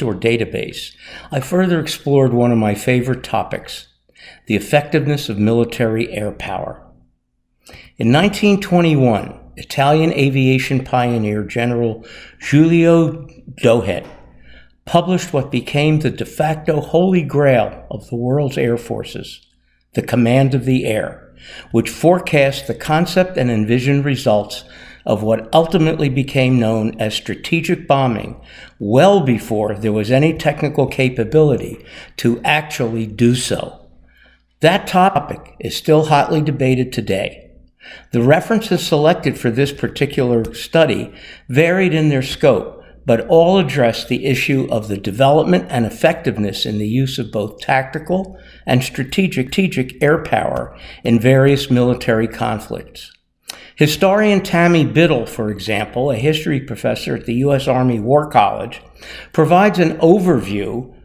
or database, I further explored one of my favorite topics, the effectiveness of military air power. In 1921, Italian aviation pioneer General Giulio Douhet published what became the de facto holy grail of the world's air forces, the command of the air, which forecast the concept and envisioned results of what ultimately became known as strategic bombing well before there was any technical capability to actually do so. That topic is still hotly debated today. The references selected for this particular study varied in their scope, but all addressed the issue of the development and effectiveness in the use of both tactical and strategic air power in various military conflicts. Historian Tammy Biddle, for example, a history professor at the U.S. Army War College, provides an overview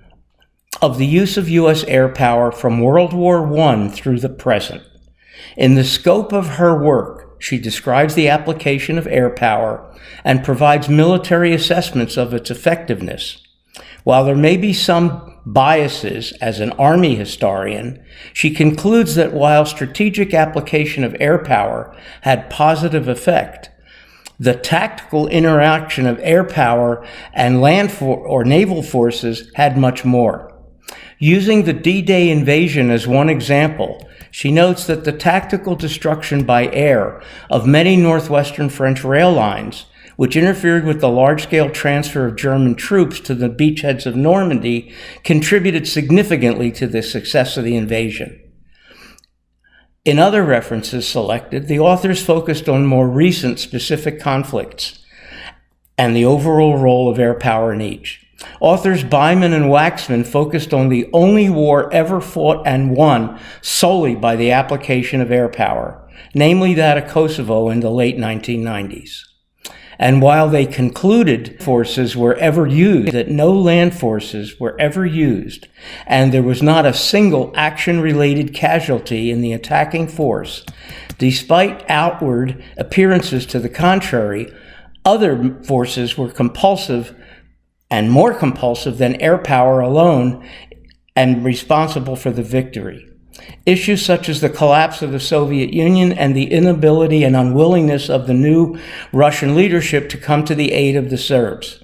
of the use of U.S. air power from World War I through the present. In the scope of her work, she describes the application of air power and provides military assessments of its effectiveness. While there may be some biases as an Army historian, she concludes that while strategic application of air power had positive effect, the tactical interaction of air power and land or naval forces had much more. Using the D-Day invasion as one example, she notes that the tactical destruction by air of many northwestern French rail lines, which interfered with the large-scale transfer of German troops to the beachheads of Normandy, contributed significantly to the success of the invasion. In other references selected, the authors focused on more recent specific conflicts and the overall role of air power in each. Authors Byman and Waxman focused on the only war ever fought and won solely by the application of air power, namely that of Kosovo in the late 1990s. And while they concluded forces were ever used, that no land forces were ever used, and there was not a single action-related casualty in the attacking force, despite outward appearances to the contrary, other forces were compulsive and more compulsive than air power alone and responsible for the victory. Issues such as the collapse of the Soviet Union and the inability and unwillingness of the new Russian leadership to come to the aid of the Serbs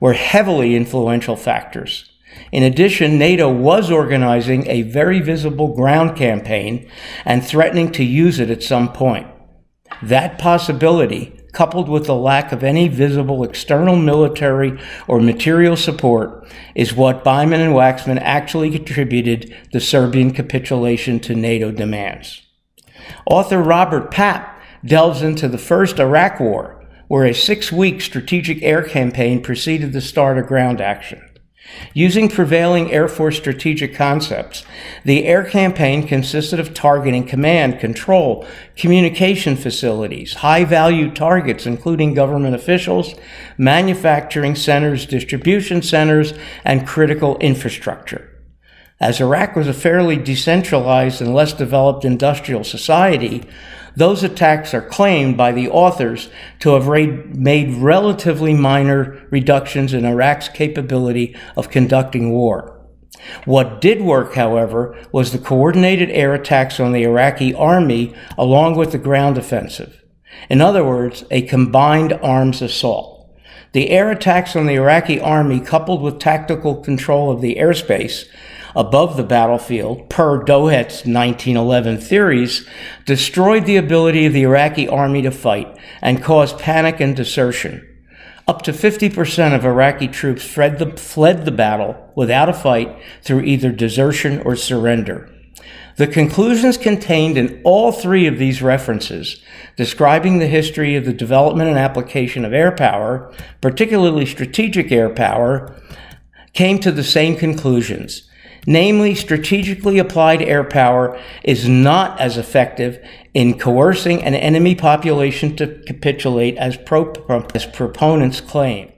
were heavily influential factors. In addition, NATO was organizing a very visible ground campaign and threatening to use it at some point. That possibility, coupled with the lack of any visible external military or material support, is what Byman and Waxman actually contributed the Serbian capitulation to NATO demands. Author Robert Papp delves into the first Iraq War, where a 6-week strategic air campaign preceded the start of ground action. Using prevailing Air Force strategic concepts, the air campaign consisted of targeting command, control, communication facilities, high-value targets including government officials, manufacturing centers, distribution centers, and critical infrastructure. As Iraq was a fairly decentralized and less developed industrial society, those attacks are claimed by the authors to have made relatively minor reductions in Iraq's capability of conducting war. What did work, however, was the coordinated air attacks on the Iraqi army along with the ground offensive. In other words, a combined arms assault. The air attacks on the Iraqi army, coupled with tactical control of the airspace above the battlefield, per Douhet's 1911 theories, destroyed the ability of the Iraqi army to fight and caused panic and desertion. Up to 50% of Iraqi troops fled the battle without a fight through either desertion or surrender. The conclusions contained in all three of these references, describing the history of the development and application of air power, particularly strategic air power, came to the same conclusions. Namely, strategically applied air power is not as effective in coercing an enemy population to capitulate as proponents claim.